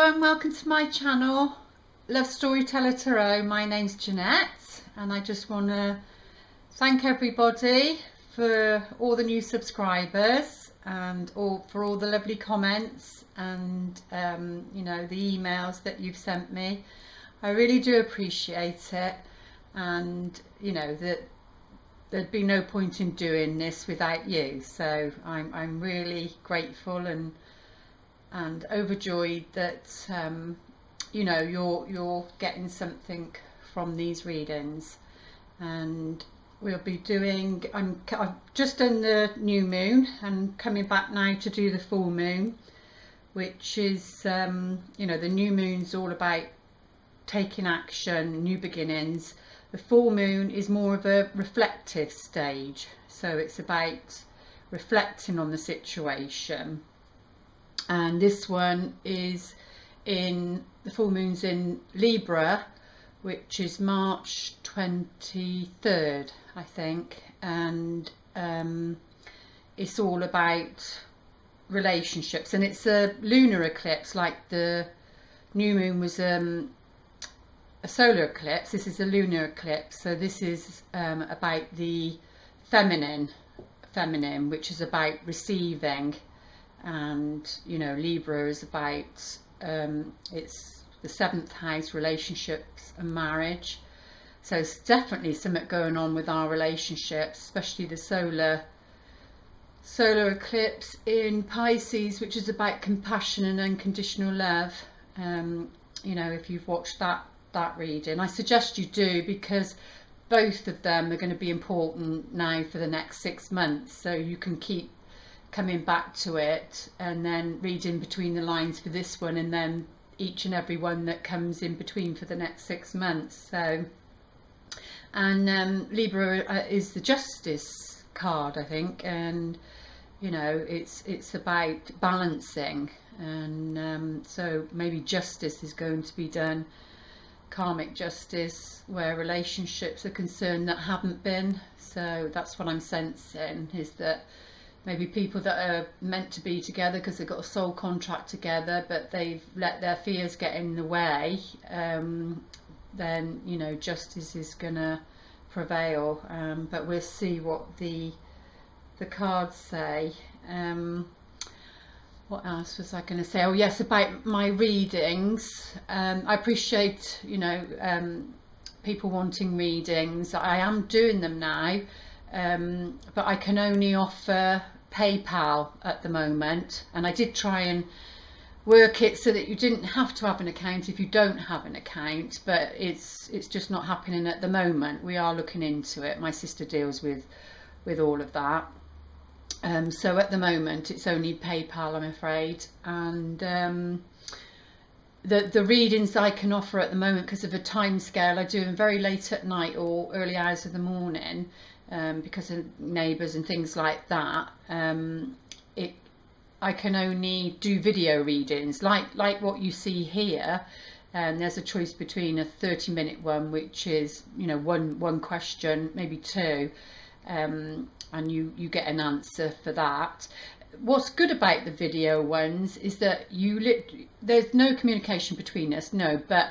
everyone, welcome to my channel, Love Storyteller Tarot. My name's Jeanette and I just want to thank everybody for all the new subscribers and for all the lovely comments and you know, the emails that you've sent me. I really do appreciate it, and you know that there'd be no point in doing this without you, so I'm really grateful and overjoyed that you know, you're getting something from these readings. And we'll be doing, I've just done the new moon and coming back now to do the full moon, which is you know, the new moon's all about taking action, new beginnings. The full moon is more of a reflective stage, so it's about reflecting on the situation. And this one is in, the full moon's in Libra, which is March 23rd, I think, and it's all about relationships, and it's a lunar eclipse. Like the new moon was a solar eclipse, this is a lunar eclipse, so this is about the feminine, which is about receiving. And you know, Libra is about it's the 7th house, relationships and marriage, so it's definitely something going on with our relationships, especially the solar eclipse in Pisces, which is about compassion and unconditional love. You know, if you've watched that reading, I suggest you do, because both of them are going to be important now for the next 6 months, so you can keep coming back to it and then reading between the lines for this one, and then each and every one that comes in between for the next 6 months. So, and Libra is the Justice card, I think, and you know, it's about balancing, and so maybe justice is going to be done, karmic justice, where relationships are concerned that haven't been. So that's what I'm sensing, is that maybe people that are meant to be together because they've got a soul contract together, but they've let their fears get in the way, then you know, justice is gonna prevail. But we'll see what the cards say. What else was I going to say? Oh yes, about my readings. I appreciate, you know, people wanting readings. I am doing them now, but I can only offer PayPal at the moment, and I did try and work it so that you didn't have to have an account if you don't have an account, but it's just not happening at the moment. We are looking into it. My sister deals with all of that. So at the moment it's only PayPal, I'm afraid, and the readings I can offer at the moment, because of a time scale, I do them very late at night or early hours of the morning, because of neighbours and things like that. I can only do video readings like what you see here, and there's a choice between a 30-minute one, which is, you know, one question, maybe two, and you get an answer for that. What's good about the video ones is that there's no communication between us, no, but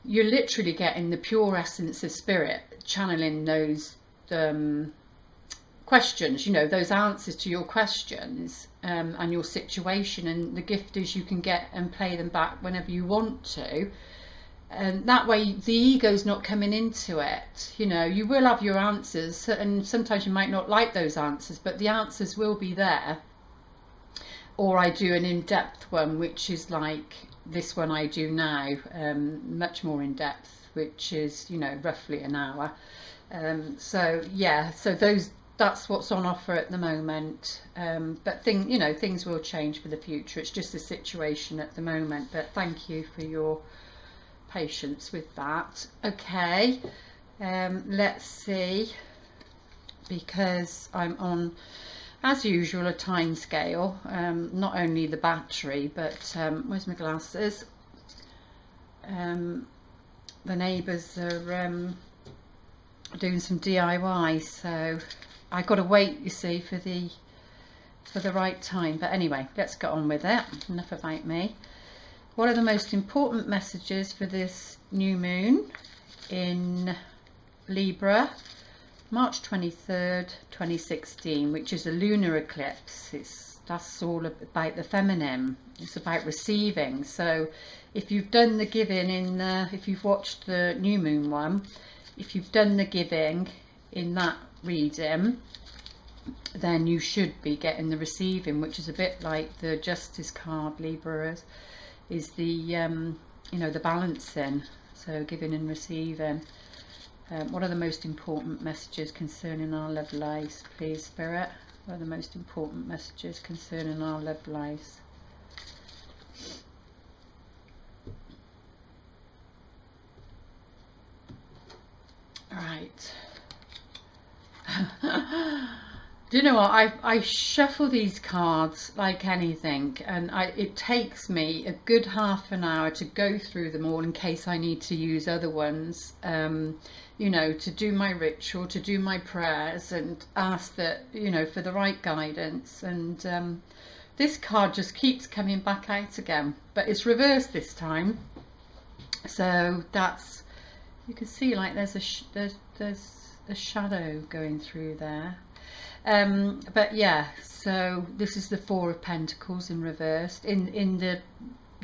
you're literally getting the pure essence of spirit channeling those questions, you know, those answers to your questions, and your situation, and the gift is you can get and play them back whenever you want to. And that way the ego's not coming into it. You know, you will have your answers, and sometimes you might not like those answers, but the answers will be there. Or I do an in-depth one, which is like this one I do now, much more in-depth, which is, you know, roughly an hour. So yeah, so that's what's on offer at the moment, but you know, things will change for the future. It's just a situation at the moment, but thank you for your patience with that. Okay, let's see, because I'm on, as usual, a time scale, not only the battery, but where's my glasses? The neighbours are doing some DIY, so I got to wait, you see, for the right time. But anyway, let's get on with it. Enough about me. What are the most important messages for this new moon in Libra, March 23rd, 2016, which is a lunar eclipse. That's all about the feminine. It's about receiving. So if you've done the giving if you've watched the new moon one, if you've done the giving in that reading, then you should be getting the receiving, which is a bit like the Justice card. Libra is the you know, the balancing. So giving and receiving. What are the most important messages concerning our love lives, please, Spirit? What are the most important messages concerning our love lives? Right. Do you know what? I shuffle these cards like anything, and it takes me a good half an hour to go through them all in case I need to use other ones. You know, to do my ritual, to do my prayers, and ask that, you know, for the right guidance. And this card just keeps coming back out again, but it's reversed this time. So that's, you can see like there's a shadow going through there. But yeah, so this is the Four of Pentacles in reverse. In the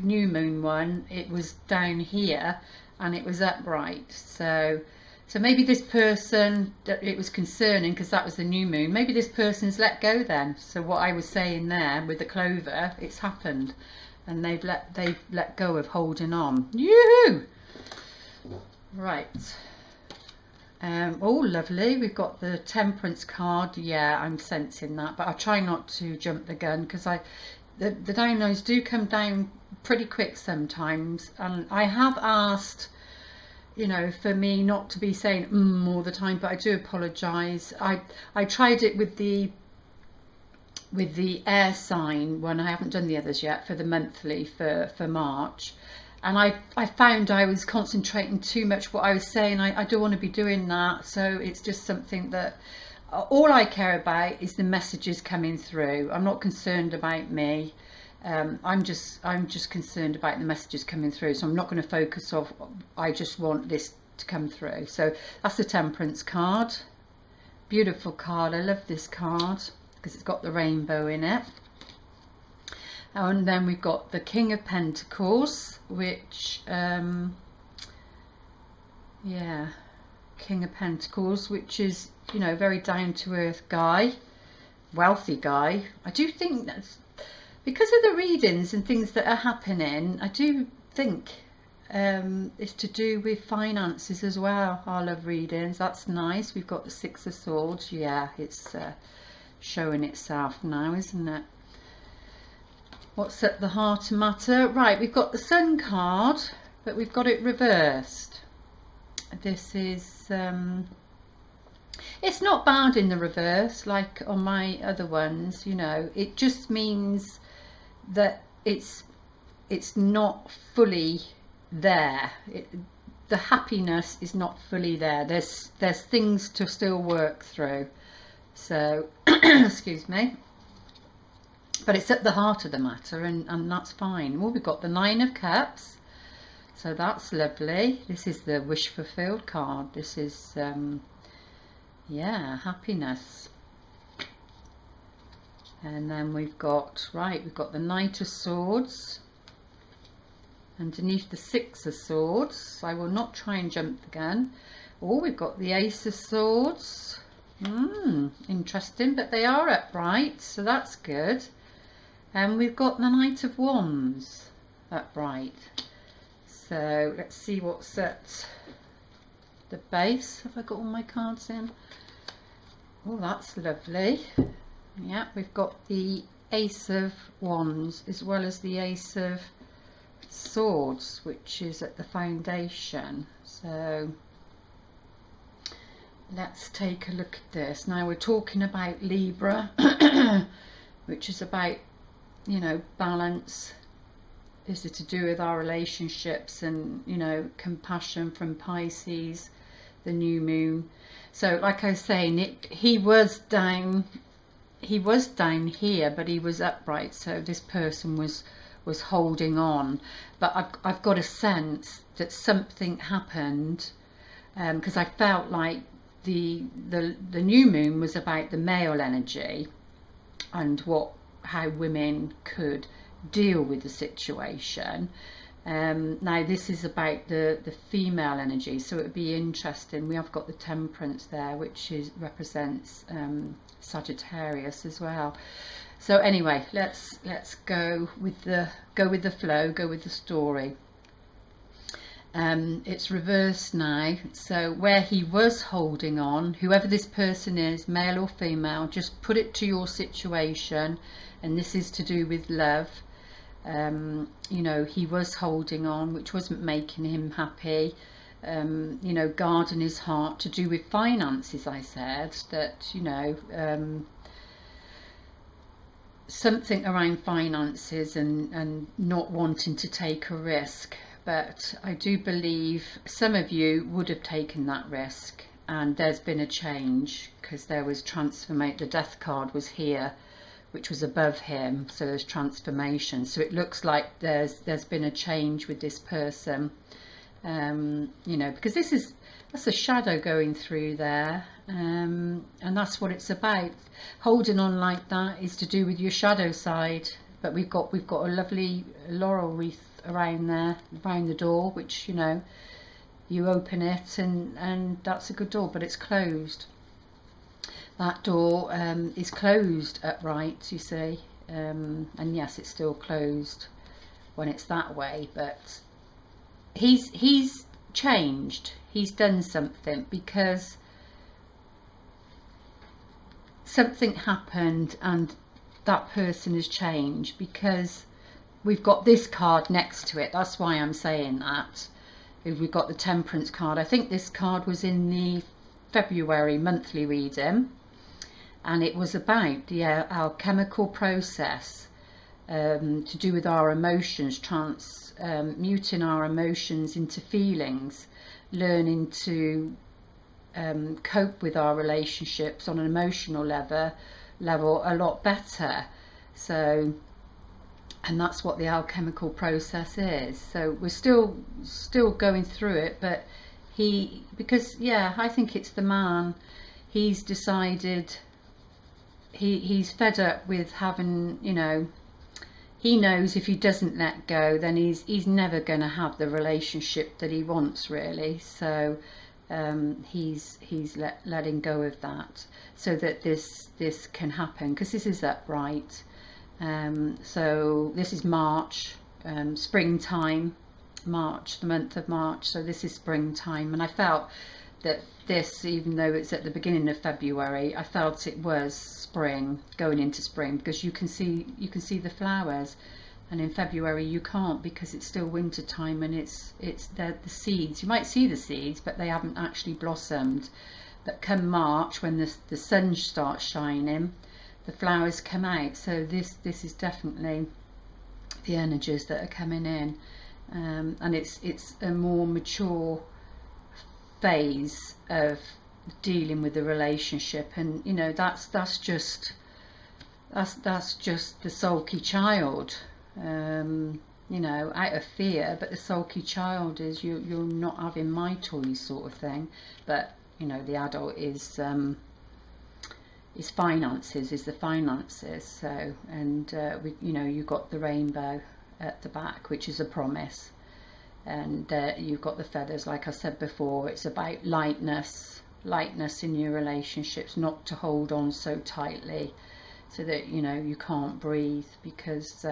new moon one, it was down here and it was upright. So maybe this person, it was concerning because that was the new moon. Maybe this person's let go then. So what I was saying there with the clover, it's happened, and they've let go of holding on. Yoo-hoo! Right. Oh, lovely. We've got the Temperance card. Yeah, I'm sensing that, but I try not to jump the gun because the downloads do come down pretty quick sometimes, and I have asked, you know, for me not to be saying all the time, but I do apologize. I tried it with the air sign one. I haven't done the others yet for the monthly for March, and I found I was concentrating too much what I was saying. I don't want to be doing that, so it's just something that all I care about is the messages coming through. I'm not concerned about me. I'm just concerned about the messages coming through, so I'm not going to focus on, I just want this to come through. So that's the Temperance card. Beautiful card. I love this card because it's got the rainbow in it. And then we've got the King of Pentacles, which yeah, King of Pentacles, which is, you know, very down-to-earth guy, wealthy guy. I do think that's because of the readings and things that are happening. I do think it's to do with finances as well. I love readings. That's nice. We've got the Six of Swords. Yeah, it's showing itself now, isn't it? What's at the heart of matter? Right, we've got the Sun card, but we've got it reversed. This is it's not bad in the reverse like on my other ones, you know. It just means that it's not fully there. The happiness is not fully there. There's things to still work through. So excuse me, but it's at the heart of the matter, and that's fine. Well, we've got the Nine of Cups, so that's lovely. This is the wish fulfilled card. This is yeah, happiness. And then we've got, right, we've got the Knight of Swords underneath the Six of Swords. I will not try and jump the gun. Oh, we've got the Ace of Swords. Interesting, but they are upright, so that's good. And we've got the Knight of Wands upright. So let's see what's at the base. Have I got all my cards in? Oh, that's lovely. Yeah, we've got the Ace of Wands as well as the Ace of Swords, which is at the foundation. So let's take a look at this. Now we're talking about Libra, which is about, you know, balance. This is to do with our relationships and, you know, compassion from Pisces, the new moon. So like I was saying, he was down here, but he was upright, so this person was was holding on, but I've got a sense that something happened, because I felt like the new moon was about the male energy and how women could deal with the situation. Now this is about the female energy, so it would be interesting. We have got the Temperance there, which represents Sagittarius as well. So anyway, let's go with the flow, go with the story. It's reversed now, so where he was holding on, whoever this person is, male or female, just put it to your situation, and this is to do with love. You know, he was holding on, which wasn't making him happy. You know, guarding his heart, to do with finances. I said that, you know, something around finances and not wanting to take a risk. But I do believe some of you would have taken that risk, and there's been a change, because there was transformation. The Death card was here, which was above him, so there's transformation. So it looks like there's been a change with this person, you know, because that's a shadow going through there, and that's what it's about. Holding on like that is to do with your shadow side. But we've got a lovely laurel wreath around there, around the door, which, you know, you open it and that's a good door, but it's closed. That door is closed upright, you see, and yes, it's still closed when it's that way. But he's changed. He's done something, because something happened and that person has changed, because we've got this card next to it. That's why I'm saying that. We've got the Temperance card. I think this card was in the February monthly reading, and it was about the alchemical process, to do with our emotions, transmuting our emotions into feelings, learning to cope with our relationships on an emotional level a lot better. So, and that's what the alchemical process is. So we're still going through it, but because yeah, I think it's the man. He's decided he's fed up with having, you know, he knows if he doesn't let go, then he's never going to have the relationship that he wants, really. So he's letting go of that, so that this can happen, because this is upright. So this is March, springtime, March, the month of March. So this is springtime, and I felt that this, even though it's at the beginning of February, I felt it was spring, going into spring, because you can see the flowers, and in February you can't, because it's still winter time, and it's the seeds. You might see the seeds, but they haven't actually blossomed. But come March, when the sun starts shining, the flowers come out. So this is definitely the energies that are coming in, and it's a more mature phase of dealing with the relationship. And you know, that's just the sulky child, you know, out of fear. But the sulky child is you're not having my toys, sort of thing. But you know, the adult is finances, is the finances. So, and you know, you've got the rainbow at the back, which is a promise, and you've got the feathers. Like I said before, it's about lightness in your relationships, not to hold on so tightly so that, you know, you can't breathe, because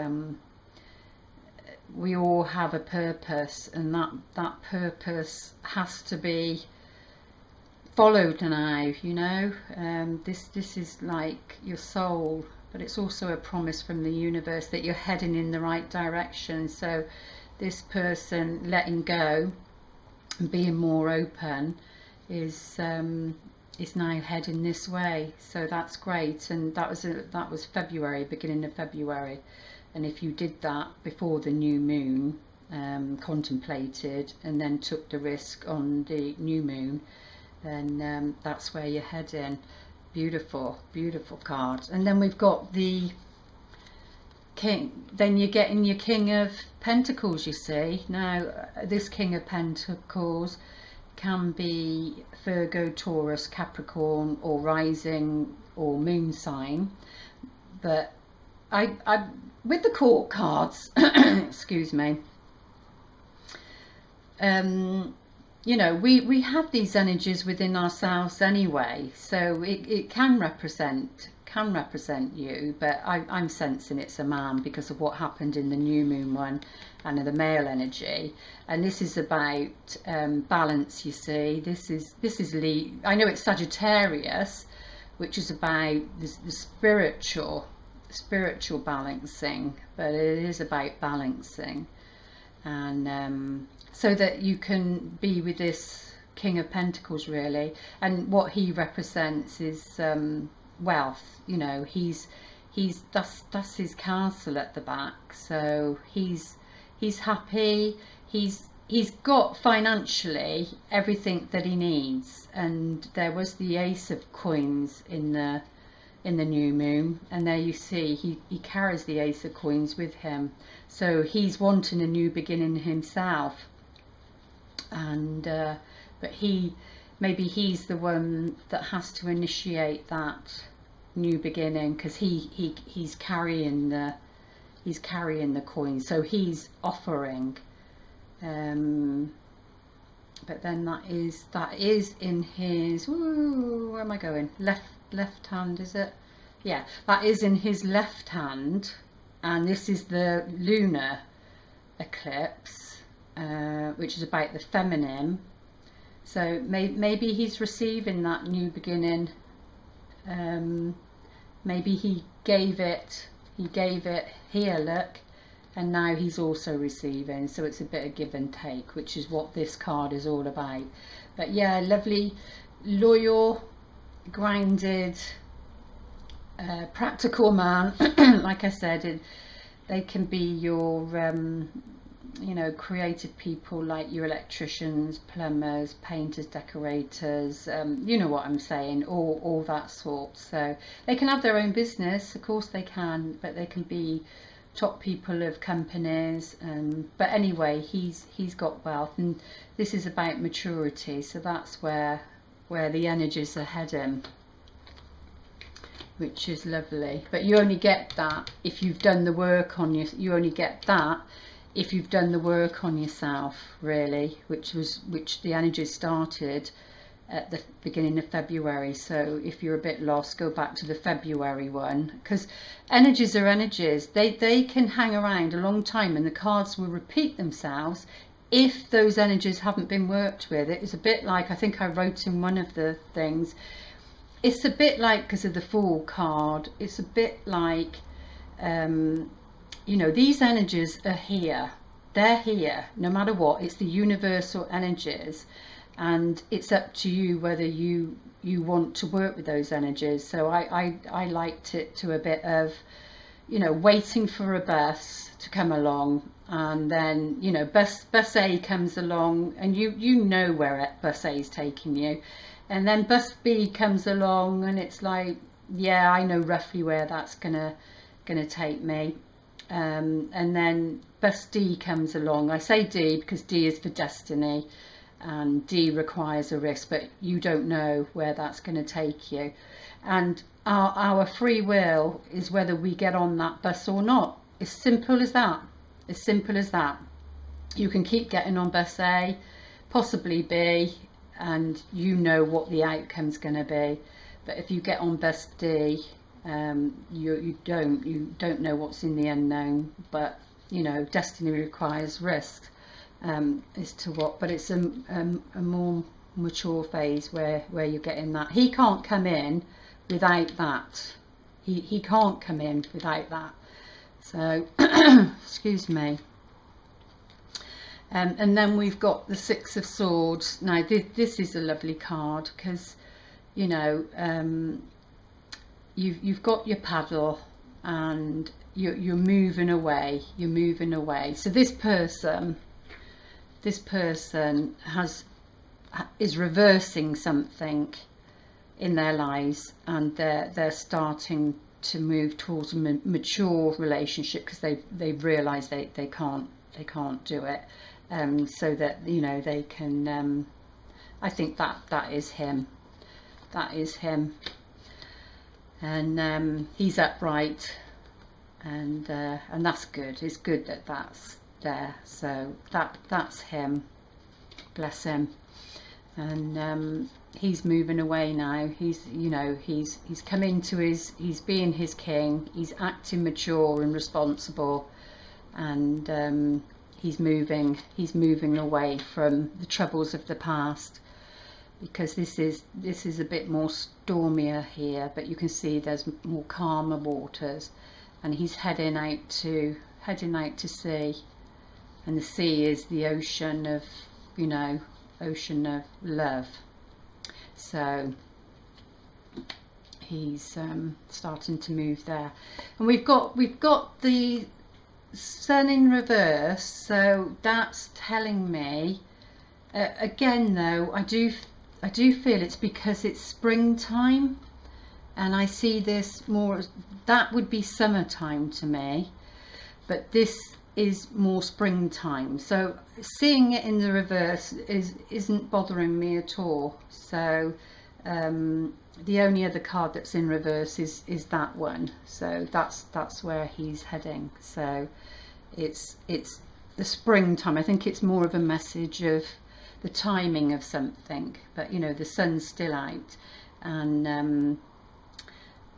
we all have a purpose, and that purpose has to be followed now, you know. This is like your soul, but it's also a promise from the universe that you're heading in the right direction. So this person letting go and being more open is now heading this way. So that's great, and that was February, beginning of February. And if you did that before the new moon, contemplated and then took the risk on the new moon, then that's where you're heading. Beautiful, beautiful card. And then we've got the then you're getting your King of Pentacles, you see. Now this King of Pentacles can be Virgo, Taurus, Capricorn, or rising or moon sign. But I with the court cards, excuse me, you know, we have these energies within ourselves anyway, so it can represent you, but I'm sensing it's a man because of what happened in the new moon one and the male energy. And this is about balance, you see. This is I know it's Sagittarius, which is about the spiritual balancing, but it is about balancing, and so that you can be with this King of Pentacles, really. And what he represents is wealth. You know, that's his castle at the back, so he's happy. He's got financially everything that he needs. And there was the Ace of Coins in the new moon, and there you see he carries the Ace of Coins with him, so he's wanting a new beginning himself. And but maybe he's the one that has to initiate that new beginning, because he's carrying the coin, so he's offering. But then that is in his, ooh, where am I going? Left hand, is it? Yeah, that is in his left hand, and this is the lunar eclipse, which is about the feminine. So maybe he's receiving that new beginning. Maybe he gave it here, look, and now he's also receiving. So it's a bit of give and take, which is what this card is all about. But yeah, lovely, loyal, grounded, practical man. Like I said, they can be your you know, creative people, like your electricians, plumbers, painters, decorators, you know what I'm saying, all that sort. So they can have their own business, of course they can, but they can be top people of companies. But anyway, he's got wealth, and this is about maturity, so that's where the energies are heading, which is lovely. But you only get that if you've done the work on you only get that if you've done the work on yourself, really, which the energy started at the beginning of February. So if you're a bit lost, go back to the February one, because energies are energies. They can hang around a long time, and the cards will repeat themselves if those energies haven't been worked with. It is a bit like, I think I wrote in one of the things, it's a bit like, because of the Fool card, it's a bit like, you know, these energies are here, they're here no matter what. It's the universal energies, and it's up to you whether you want to work with those energies. So I liked it to a bit of, you know, waiting for a bus to come along, and then, you know, bus A comes along, and you know where bus A is taking you, and then bus B comes along, and it's like, yeah, I know roughly where that's gonna take me. And then bus D comes along. I say D because D is for destiny, and D requires a risk, but you don't know where that's going to take you. And our free will is whether we get on that bus or not. As simple as that. As simple as that. You can keep getting on bus A, possibly B, and you know what the outcome's going to be. But if you get on bus D, you don't know what's in the unknown. But you know, destiny requires risk, as to what. But it's a more mature phase where you're getting that. He can't come in without that. He can't come in without that. So excuse me. And then we've got the Six of Swords. Now this is a lovely card, because you know, you've got your paddle, and you're moving away. You're moving away. So this person is reversing something in their lives, and they're starting to move towards a mature relationship, because they've realized they can't do it, so that, you know, they can, I think that is him, and he's upright, and that's good. It's good that that's there. So that's him, bless him. And he's moving away now. He's, you know, he's come into he's being his king. He's acting mature and responsible, and he's moving away from the troubles of the past, because this is a bit more stormier here, but you can see there's more calmer waters, and he's heading out to sea, and the sea is the ocean of, you know, ocean of love. So he's starting to move there, and we've got the sun in reverse, so that's telling me again, though, I do feel it's because it's springtime, and I see this more, that would be summertime to me, but this is more springtime. So seeing it in the reverse isn't bothering me at all. So the only other card that's in reverse is that one. So that's where he's heading. So it's the springtime. I think it's more of a message of the timing of something, but you know, the sun's still out, and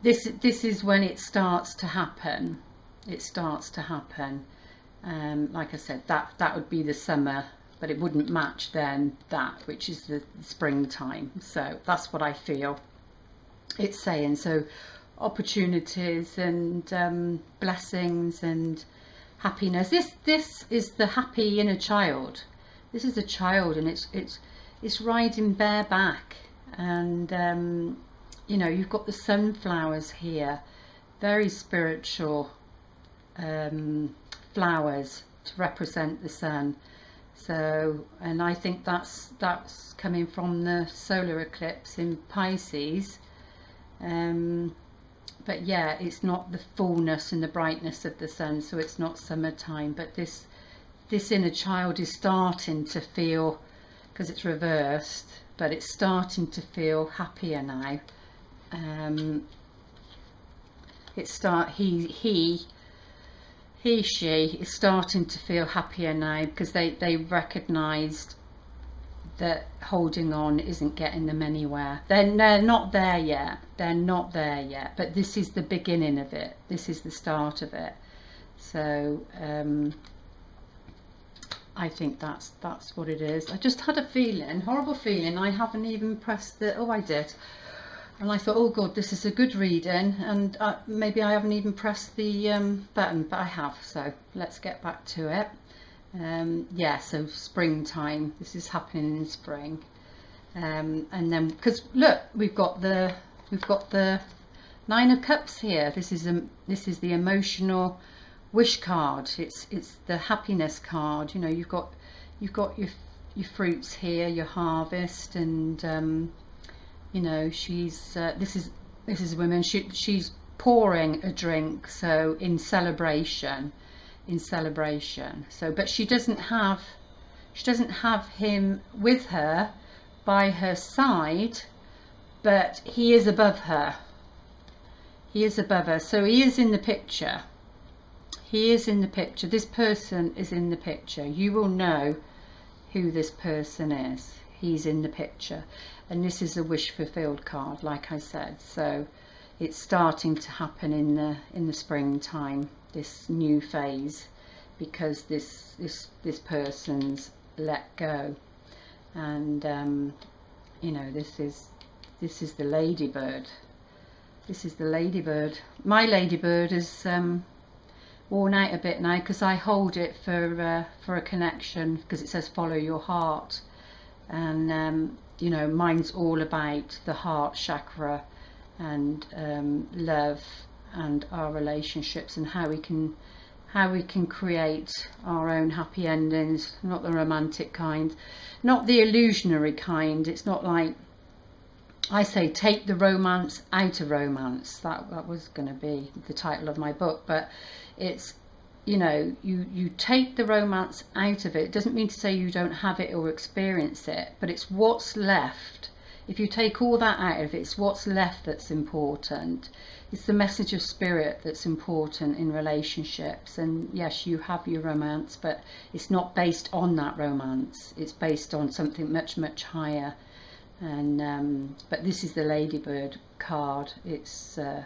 this is when it starts to happen. Like I said, that would be the summer, but it wouldn't match then that, which is the springtime. So that's what I feel it's saying. So opportunities and blessings and happiness. This is the happy inner child. This is a child, and it's riding bareback, and you know, you've got the sunflowers here, very spiritual flowers to represent the sun. So, and I think that's coming from the solar eclipse in Pisces. But yeah, it's not the fullness and the brightness of the sun, so it's not summertime. But this inner child is starting to feel, because it's reversed, but it's starting to feel happier now. She is starting to feel happier now, because they recognised that holding on isn't getting them anywhere. They're not there yet. But this is the beginning of it. This is the start of it. So I think that's what it is. I just had a feeling, horrible feeling. I haven't even pressed the. Oh, I did. And I thought, oh God, this is a good reading, and maybe I haven't even pressed the button, but I have. So let's get back to it. Yeah, so springtime. This is happening in spring, and then, because look, we've got the Nine of Cups here. This is the emotional wish card. It's the happiness card. You know, you've got your fruits here, your harvest, and you know, she's this is a woman. She's pouring a drink, so in celebration. So, but she doesn't have him with her, by her side, but he is above her. So he is in the picture. This person is in the picture. You will know who this person is. He's in the picture. And this is a wish fulfilled card, like I said. So it's starting to happen in the springtime, this new phase, because this person's let go. And you know, this is the ladybird. My ladybird is worn out a bit now, because I hold it for a connection, because it says follow your heart, and you know, mine's all about the heart chakra, and love, and our relationships, and how we can create our own happy endings. Not the romantic kind, not the illusionary kind. It's not like, I say take the romance out of romance. That was going to be the title of my book, but it's, you know, you take the romance out of it. It doesn't mean to say you don't have it or experience it, but it's what's left. If you take all that out of it, it's what's left that's important. It's the message of spirit that's important in relationships. And yes, you have your romance, but it's not based on that romance. It's based on something much, much higher. And but this is the Ladybird card. It's the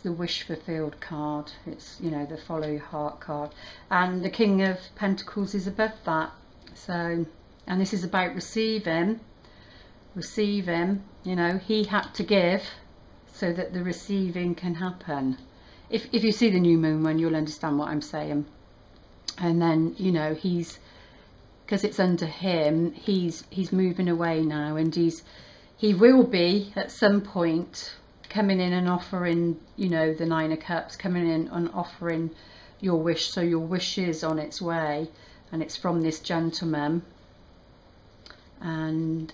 wish fulfilled card. It's, you know, the follow your heart card. And the King of Pentacles is above that. So, and this is about receiving, you know, he had to give so that the receiving can happen. If you see the new moon one, you'll understand what I'm saying. And then, you know, he's, because it's under him, he's moving away now, and he will be at some point coming in and offering, you know, the Nine of Cups, coming in and offering your wish. So your wish is on its way, and it's from this gentleman. And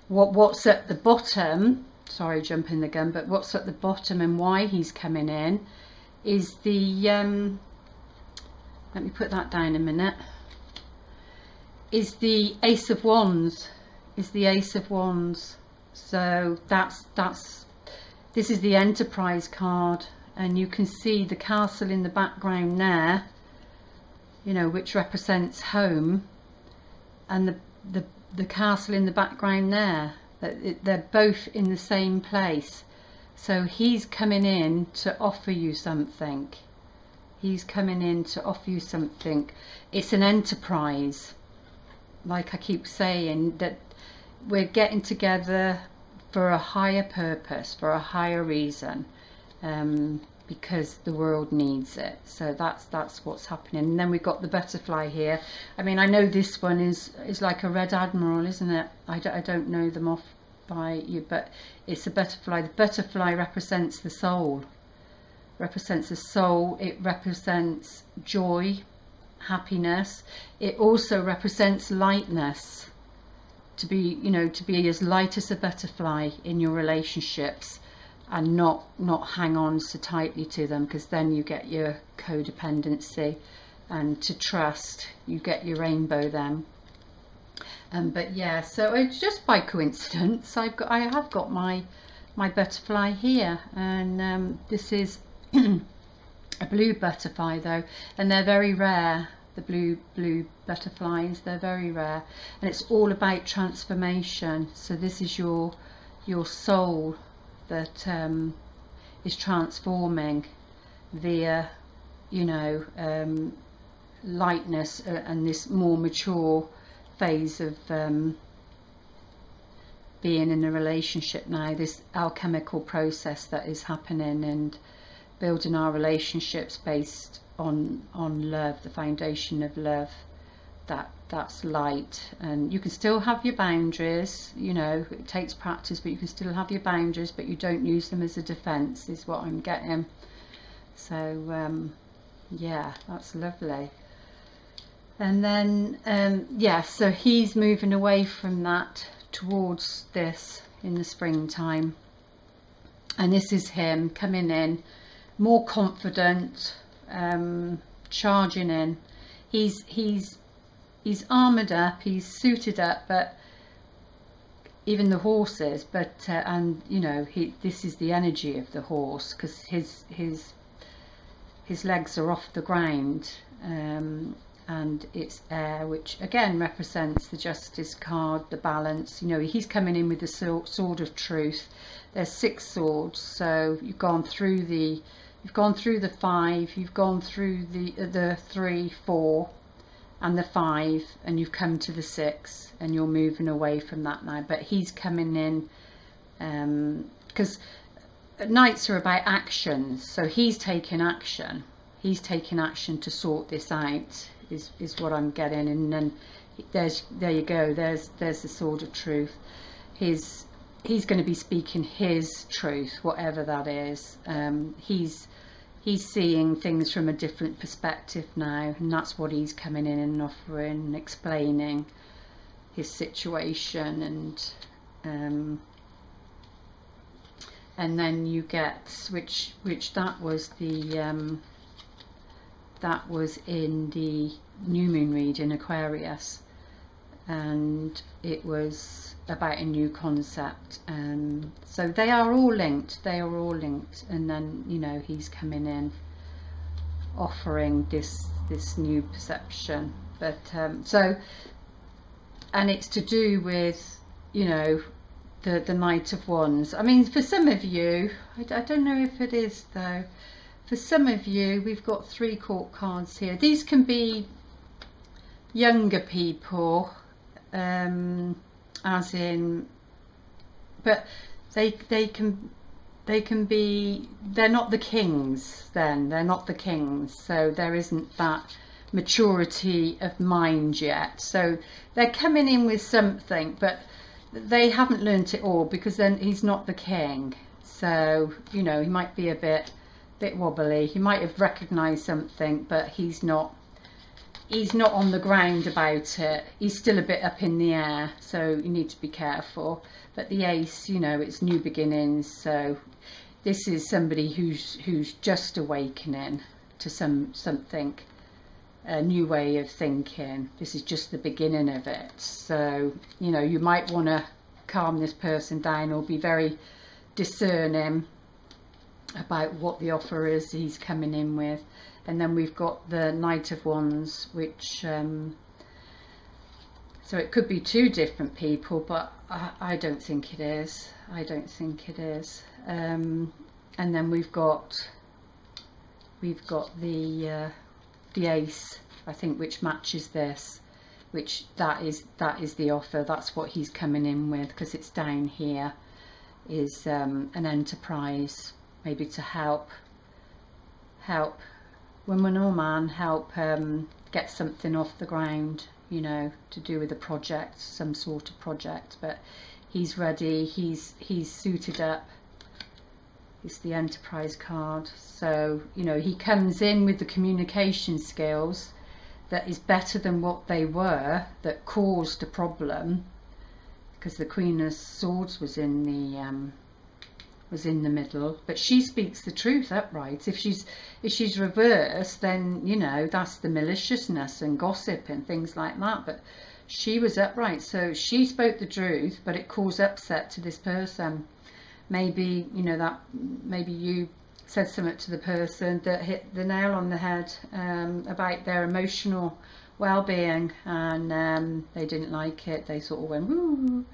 what's at the bottom, sorry, jumping the gun, but what's at the bottom and why he's coming in is the let me put that down a minute, is the Ace of Wands. So this is the Enterprise card, and you can see the castle in the background there, you know, which represents home, and the castle in the background there, they're both in the same place. So he's coming in to offer you something. He's coming in to offer you something. It's an enterprise, like I keep saying, that we're getting together for a higher purpose, for a higher reason, because the world needs it. So that's what's happening. And then we've got the butterfly here. I mean, I know this one is like a red admiral, isn't it? I don't know them off by you, but it's a butterfly. The butterfly represents the soul. It represents joy, happiness. It also represents lightness. To be, you know, to be as light as a butterfly in your relationships, and not hang on so tightly to them, because then you get your codependency. And to trust, you get your rainbow then. But yeah, so it's just by coincidence I have got my butterfly here, and this is a blue butterfly though, and they're very rare. The blue butterflies, they're very rare, and it's all about transformation. So this is your soul that is transforming via, you know, lightness and this more mature phase of being in a relationship now. This alchemical process that is happening, and building our relationships based on love, the foundation of love. That's light. And you can still have your boundaries, you know, it takes practice, but you can still have your boundaries, but you don't use them as a defense, is what I'm getting. So yeah, that's lovely. And then yeah, so he's moving away from that towards this in the springtime, and this is him coming in more confident, charging in. He's armoured up, he's suited up, but even the horse is, but and you know, this is the energy of the horse, because his legs are off the ground, and it's air, which again represents the Justice card, the balance. You know, he's coming in with the sword of truth. There's 6 swords, so you've gone through the 5, you've gone through the 3, 4, and the 5, and you've come to the 6, and you're moving away from that now. But he's coming in, because Knights are about actions, so he's taking action. He's taking action to sort this out, is what I'm getting. And then there you go. There's the sword of truth. He's going to be speaking his truth, whatever that is. He's seeing things from a different perspective now, and that's what he's coming in and offering and explaining. his situation, and then you get which that was the that was in the new moon reading, Aquarius, and it was about a new concept. So they are all linked, and then, you know, he's coming in offering this new perception. But so, and it's to do with, you know, the Knight of Wands. I mean, for some of you, I don't know if it is though, for some of you, we've got 3 court cards here. These can be younger people, as in, but they can be, they're not the kings then, they're not the kings, so there isn't that maturity of mind yet. So they're coming in with something, but they haven't learnt it all, because then he's not the king. So, you know, he might be a bit wobbly, he might have recognized something, but he's not on the ground about it, he's still a bit up in the air, so you need to be careful. But the Ace, you know, it's new beginnings, so this is somebody who's just awakening to something, a new way of thinking. This is just the beginning of it. So, you know, you might want to calm this person down, or be very discerning about what the offer is he's coming in with. And then we've got the Knight of Wands, which so it could be 2 different people, but I don't think it is. I don't think it is. And then we've got the Ace, I think, which matches this, which that is the offer. That's what he's coming in with, because it's down here, is an enterprise, maybe to help woman or man, help get something off the ground, you know, to do with a project, some sort of project. But he's ready, he's suited up. It's the Enterprise card. So, you know, he comes in with the communication skills that is better than what they were, that caused a problem, because the Queen of Swords was in the middle. But she speaks the truth upright. If she's reversed, then, you know, that's the maliciousness and gossip and things like that. But she was upright, so she spoke the truth, but it caused upset to this person. Maybe, you know, that maybe you said something to the person that hit the nail on the head about their emotional well-being, and they didn't like it. They sort of went, woo,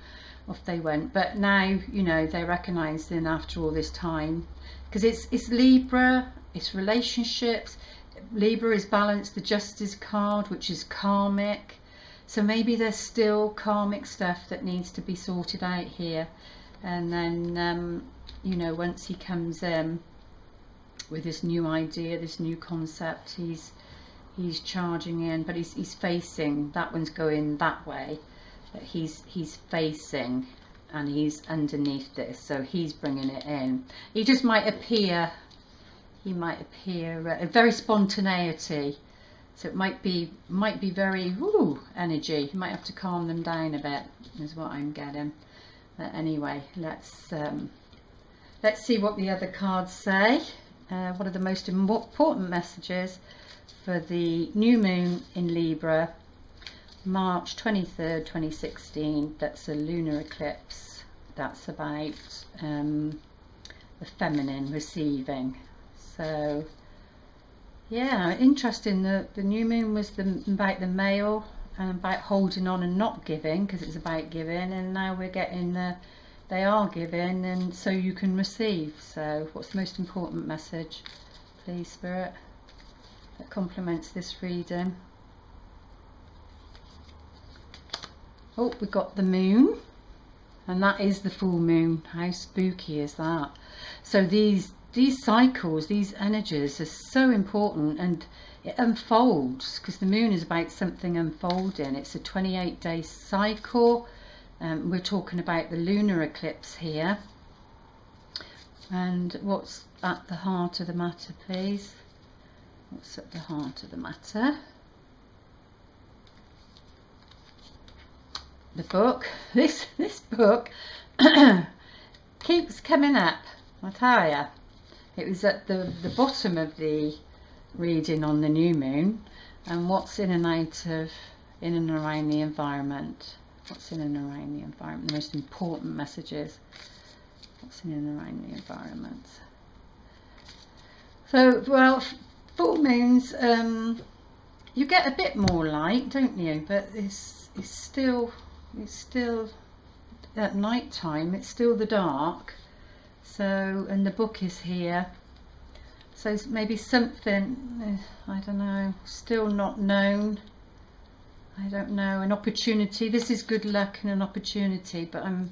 off they went. But now, you know, they recognise then, after all this time, because it's Libra, it's relationships. Libra is balance, the Justice card, which is karmic. So maybe there's still karmic stuff that needs to be sorted out here. And then, you know, once he comes in with this new idea, this new concept, he's charging in, but he's facing, that one's going that way, but he's facing, and he's underneath this, so he's bringing it in. He just might appear, very spontaneity, so it might be very energy. You might have to calm them down a bit, is what I'm getting. But anyway, let's see what the other cards say. What are the most important messages for the new moon in Libra, March 23rd, 2016? That's a lunar eclipse. That's about the feminine, receiving. So yeah, interesting. The new moon was about the male, and about holding on and not giving, because it's about giving, and now we're getting they are giving, and so you can receive. So what's the most important message, please, Spirit, that complements this reading? Oh, we got the moon, and that is the full moon. How spooky is that? So these cycles, these energies are so important, and it unfolds, because the moon is about something unfolding. It's a 28-day cycle. We're talking about the lunar eclipse here. And what's at the heart of the matter, please? What's at the heart of the matter? the book. This book keeps coming up, I tell you. It was at the bottom of the reading on the new moon, and what's in and around the environment. What's in and around the environment? The most important messages. What's in and around the environment? So, well, full moons, you get a bit more light, don't you? But it's still at night time. It's still the dark. So, and the book is here. So maybe something, I don't know, still not known. I don't know, an opportunity. This is good luck and an opportunity, but I'm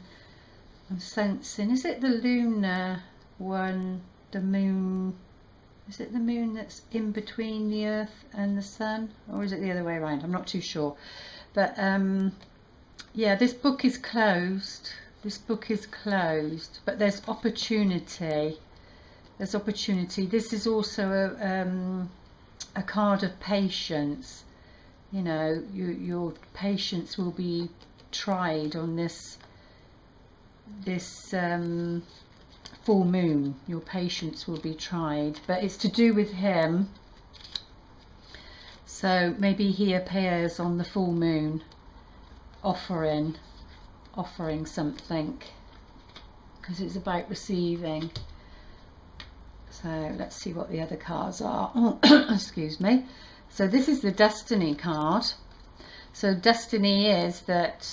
sensing, is it the lunar one, the moon? Is it the moon that's in between the earth and the sun, or is it the other way around? I'm not too sure. But yeah, this book is closed. This book is closed, but there's opportunity. There's opportunity. This is also a card of patience. You know, your patience will be tried on this full moon. Your patience will be tried, but it's to do with him. So maybe he appears on the full moon, offering something, because it's about receiving. So let's see what the other cards are. Oh, excuse me. So this is the destiny card. So destiny is that,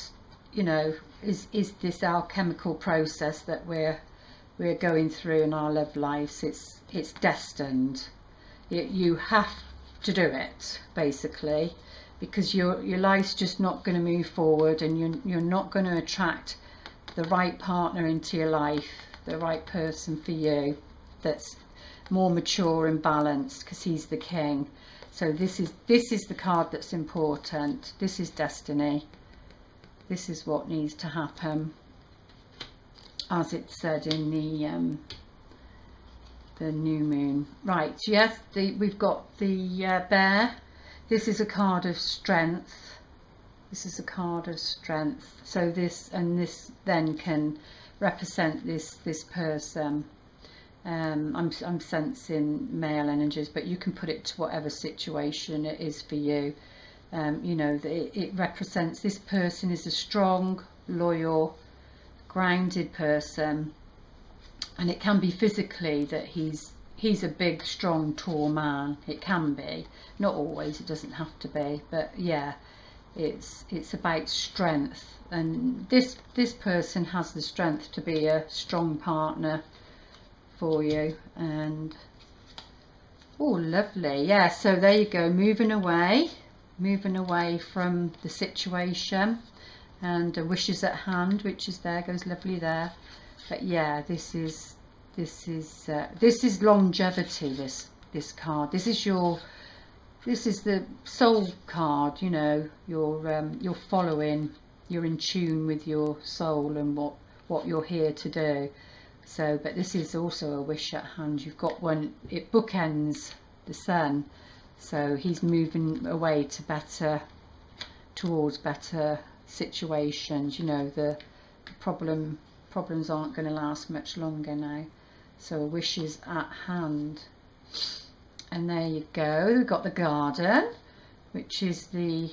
you know, is this alchemical process that we're going through in our love lives. It's destined. You have to do it, basically, because your life's just not going to move forward, and you're not going to attract the right partner into your life, the right person for you, that's more mature and balanced, because he's the king. So this is the card that's important. This is destiny. This is what needs to happen, as it said in the new moon. Right, yes, we've got the bear. This is a card of strength. This is a card of strength. So this and this then can represent this person. I'm sensing male energies, but you can put it to whatever situation it is for you. You know, it represents, this person is a strong, loyal, grounded person, and it can be physically that he's a big, strong, tall man. It can be, not always, it doesn't have to be, but yeah, it's about strength, and this person has the strength to be a strong partner for you. And oh, lovely. Yeah, so there you go, moving away from the situation, and wishes at hand, which is there, goes lovely there. But yeah, this is longevity. This card, this is the soul card. You know, you're following, you're in tune with your soul and what you're here to do. So, but this is also a wish at hand. You've got one, it bookends the sun, so he's moving away towards better situations. You know, the problems aren't going to last much longer now. So a wish is at hand. And there you go, we've got the garden, which is a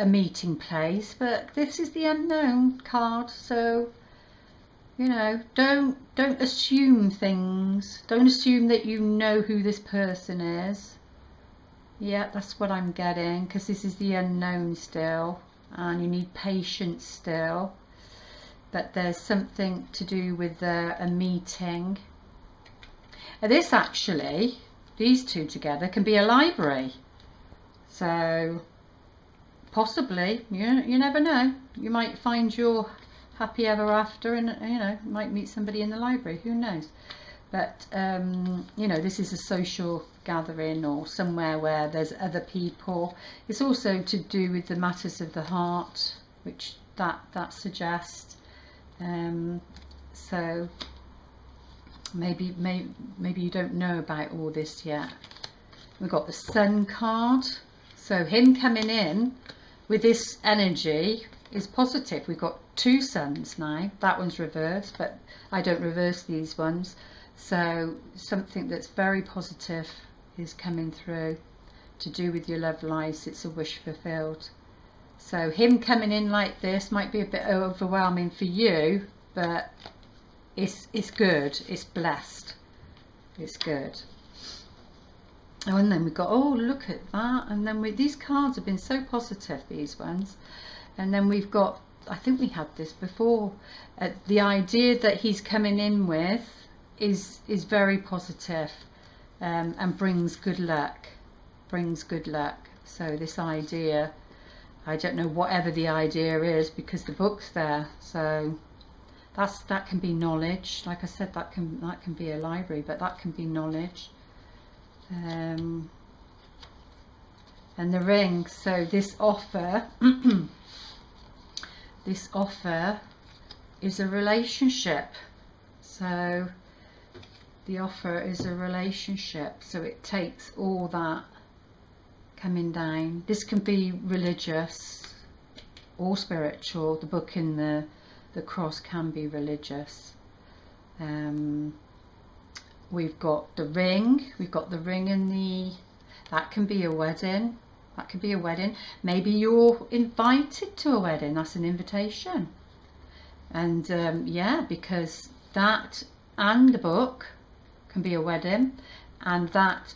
meeting place, but this is the unknown card. So, you know, don't assume things. Don't assume that you know who this person is. Yeah, that's what I'm getting, because this is the unknown still, and you need patience still. But there's something to do with a meeting. This actually, these two together can be a library. So possibly, you never know. You might find your happy ever after, and you know, might meet somebody in the library, who knows. But you know, this is a social gathering or somewhere where there's other people. It's also to do with the matters of the heart, which that suggests. So maybe you don't know about all this yet. We've got the Sun card, so him coming in with this energy is positive. We've got 2 suns now. That one's reversed, but I don't reverse these ones. So something that's very positive is coming through to do with your love life. It's a wish fulfilled. So him coming in like this might be a bit overwhelming for you, but it's good. It's blessed. It's good. Oh, and then we've got, oh, look at that. And then these cards have been so positive, these ones. And then we've got, I think we had this before, the idea that he's coming in with is very positive, and brings good luck. Brings good luck. So this idea, I don't know whatever the idea is, because the book's there. So that can be knowledge. Like I said, that can be a library, but that can be knowledge. And the ring. So this offer this offer is a relationship. So the offer is a relationship. So it takes all that coming down. This can be religious or spiritual. The book in the cross can be religious. We've got the ring. We've got the ring in that can be a wedding. That could be a wedding. Maybe you're invited to a wedding. That's an invitation. And yeah, because that and the book can be a wedding, and that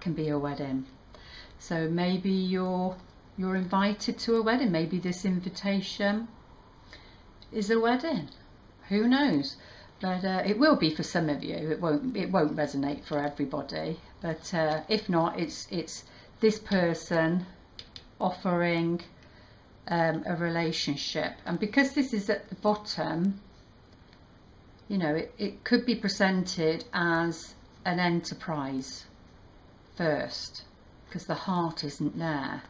can be a wedding. So maybe you're invited to a wedding. Maybe this invitation is a wedding. Who knows? But it will be for some of you. It won't resonate for everybody. But if not, it's this person offering a relationship. And because this is at the bottom, you know, it could be presented as an enterprise first, because the heart isn't there.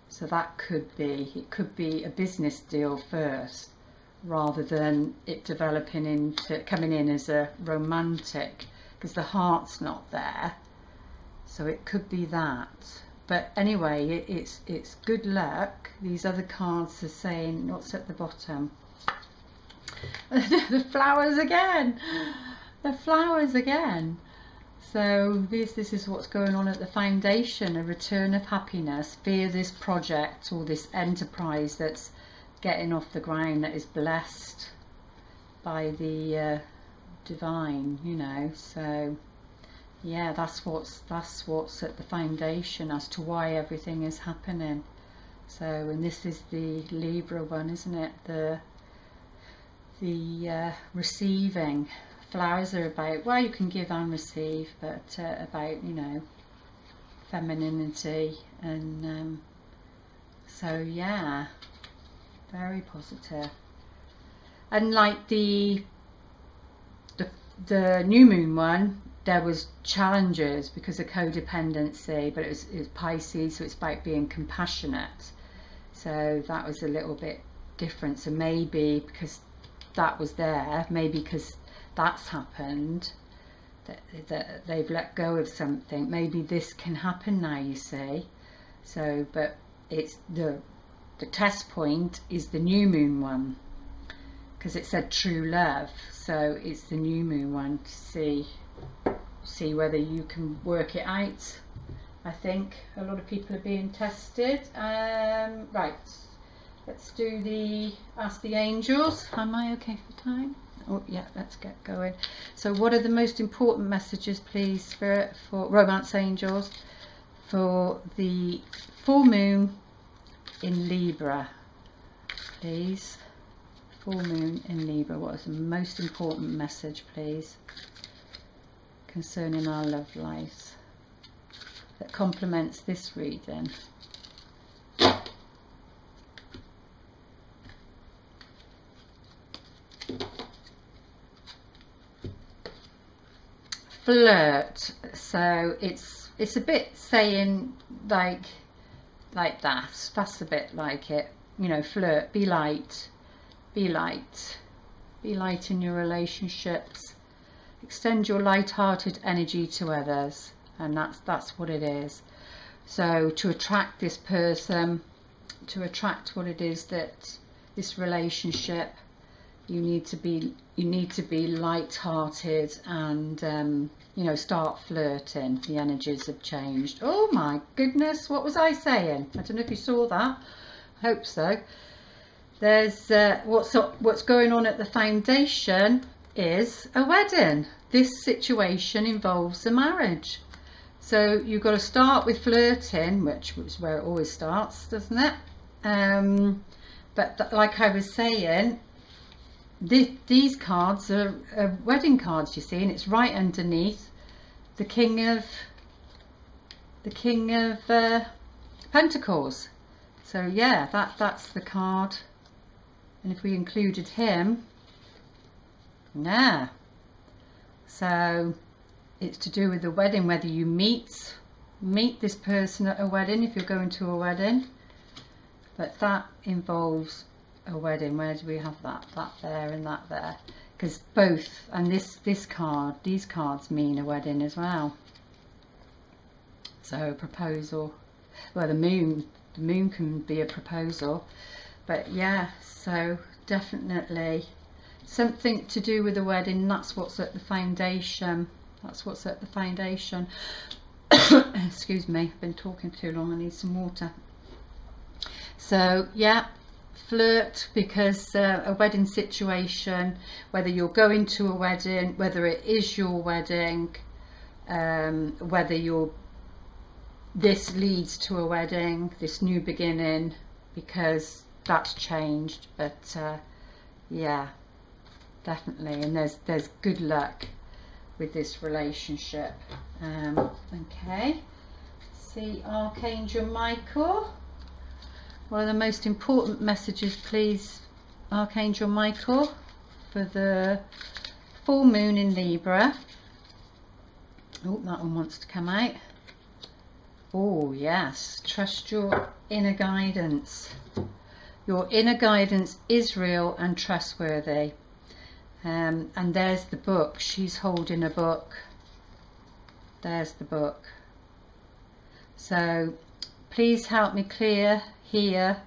So that could be a business deal first, rather than it developing into coming in as a romantic, because the heart's not there. So it could be that. But anyway, it's good luck. These other cards are saying, what's at the bottom? The flowers again. The flowers again. So this is what's going on at the foundation, a return of happiness via this project or this enterprise that's getting off the ground, that is blessed by the divine, you know. So yeah, that's what's at the foundation as to why everything is happening. So, and this is the Libra one, isn't it? The receiving. Flowers are about, well, you can give and receive, but about, you know, femininity. And so yeah, very positive. And like the new moon one, there was challenges because of codependency, but it was Pisces, so it's about being compassionate. So that was a little bit different. So maybe because that was there, maybe because that's happened, that they've let go of something, maybe this can happen now, you see. So, but it's the test point is the new moon one, because it said true love. So it's the new moon one to see whether you can work it out. I think a lot of people are being tested. Right, let's do the Ask the Angels. Am I okay for time? Oh yeah, let's get going. So what are the most important messages, please, Spirit, for Romance Angels, for the full moon in Libra, please? Full moon in Libra, what is the most important message, please, concerning our love lives that complements this reading? Flirt. So it's a bit saying like that. That's a bit like it, you know. Flirt, be light, be light, be light in your relationships. Extend your light-hearted energy to others, and that's what it is. So to attract this person, attract what it is that this relationship, you need to be light-hearted and you know, start flirting. The energies have changed. Oh my goodness, what was I saying? I don't know if you saw that. I hope so. There's what's going on at the foundation is a wedding. This situation involves a marriage. So you've got to start with flirting, which is where it always starts, doesn't it? But like I was saying, these cards are wedding cards, you see, and it's right underneath the King of Pentacles. So yeah, that's the card. And if we included him, yeah. So it's to do with the wedding, whether you meet this person at a wedding, if you're going to a wedding. But that involves a wedding. Where do we have that? That there and that there. Because both, and this card, these cards mean a wedding as well. So proposal. Well, the moon can be a proposal. But yeah, so definitely something to do with the wedding. That's what's at the foundation. That's what's at the foundation. Excuse me, I've been talking too long. I need some water. So yeah, flirt, because a wedding situation, whether you're going to a wedding, whether it is your wedding, whether this leads to a wedding, this new beginning, because that's changed. But yeah, definitely, and there's good luck with this relationship. Okay, see Archangel Michael. One of the most important messages, please, Archangel Michael, for the full moon in Libra. Oh, that one wants to come out. Oh yes, trust your inner guidance. Your inner guidance is real and trustworthy. And there's the book. She's holding a book. There's the book. So please help me clearly hear,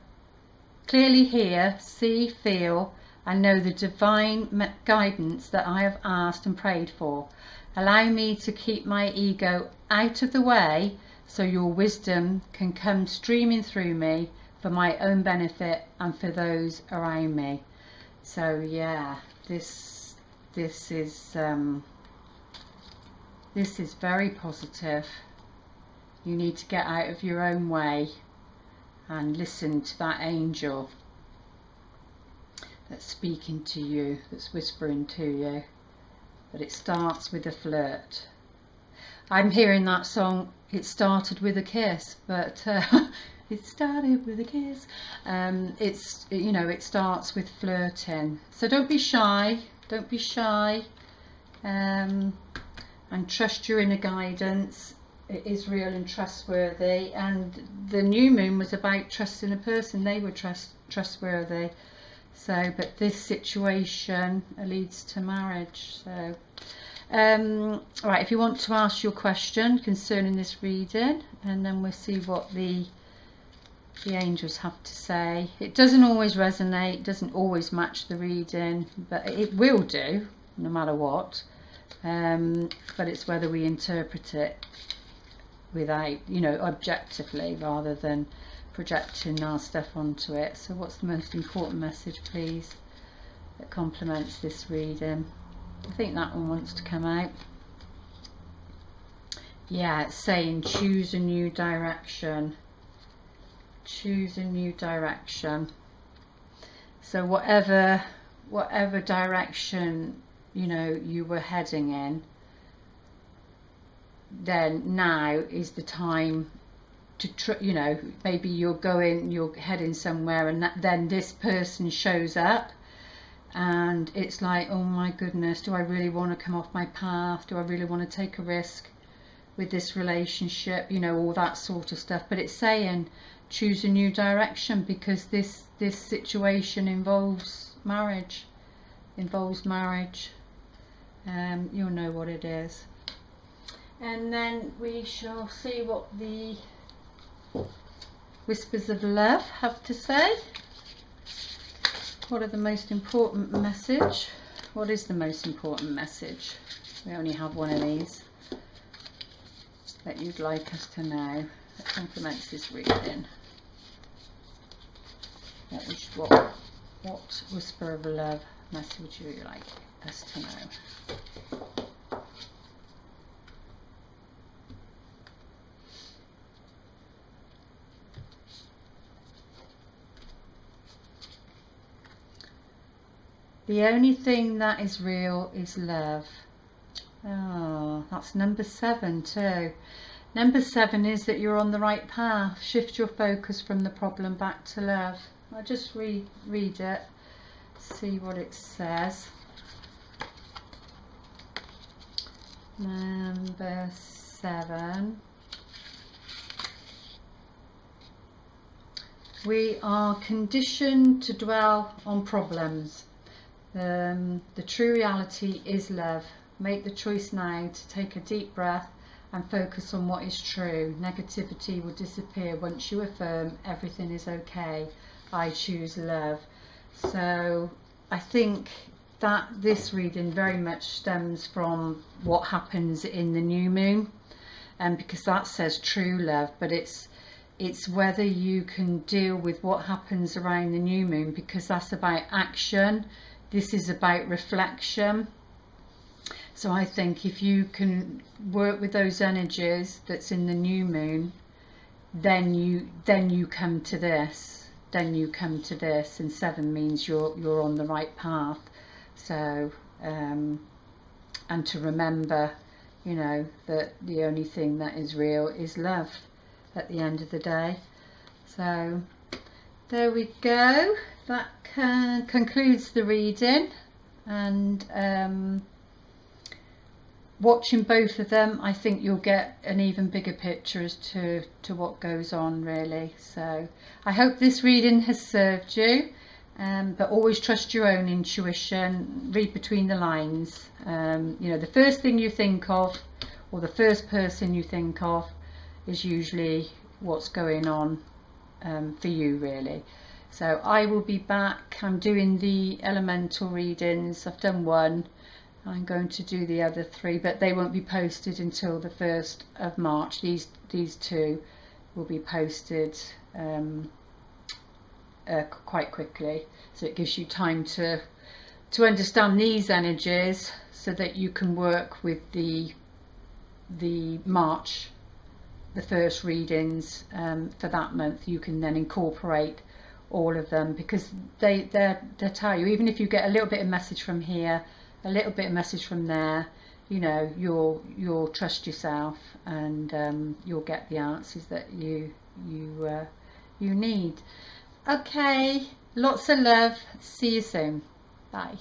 see, feel, and know the divine guidance that I have asked and prayed for. Allow me to keep my ego out of the way so your wisdom can come streaming through me for my own benefit and for those around me. So yeah, this is very positive. You need to get out of your own way and listen to that angel that's speaking to you, that's whispering to you. But it starts with a flirt. I'm hearing that song, It Started With a Kiss, but it started with a kiss. It's, you know, it starts with flirting. So don't be shy, don't be shy, and trust your inner guidance. It is real and trustworthy, and the new moon was about trusting a person. They were trustworthy. So, but this situation leads to marriage. So right, if you want to ask your question concerning this reading, and then we'll see what the angels have to say. It doesn't always resonate, doesn't always match the reading, but it will do no matter what. But it's whether we interpret it without, you know, objectively, rather than projecting our stuff onto it. So what's the most important message, please, that complements this reading? I think that one wants to come out. Yeah, it's saying choose a new direction. Choose a new direction. So whatever direction, you know, you were heading in, then now is the time to you know, maybe you're heading somewhere, and then this person shows up, and it's like, oh my goodness, do I really want to come off my path? Do I really want to take a risk with this relationship? You know, all that sort of stuff. But it's saying choose a new direction, because this situation involves marriage. You'll know what it is. And then we shall see what the whispers of love have to say. What are the most important message? What is the most important message? We only have one of these that you'd like us to know that complements this reading. What whisper of love message would you like us to know? The only thing that is real is love. Oh, that's number 7 too. Number 7 is that you're on the right path. Shift your focus from the problem back to love. I'll just read it, see what it says. Number 7. We are conditioned to dwell on problems. The true reality is love. Make the choice now to take a deep breath and focus on what is true. Negativity will disappear once you affirm everything is okay. I choose love. So I think that this reading very much stems from what happens in the new moon, and because that says true love, but it's whether you can deal with what happens around the new moon, because that's about action. This is about reflection. So I think if you can work with those energies that's in the new moon, then you come to this. Then you come to this, and 7 means you're on the right path. So and to remember, you know, that the only thing that is real is love at the end of the day. So there we go. That concludes the reading, and watching both of them, I think you'll get an even bigger picture as to what goes on, really. So I hope this reading has served you, but always trust your own intuition. Read between the lines. You know, the first thing you think of, or the first person you think of, is usually what's going on for you, really. So I will be back. I'm doing the elemental readings. I've done one. I'm going to do the other 3, but they won't be posted until the 1st of March. These 2 will be posted quite quickly, so it gives you time to understand these energies, so that you can work with the March, the first readings for that month. You can then incorporate all of them, because they tell you, even if you get a little bit of message from here, a little bit of message from there, you know, you'll trust yourself, and you'll get the answers that you need. Okay, lots of love. See you soon. Bye.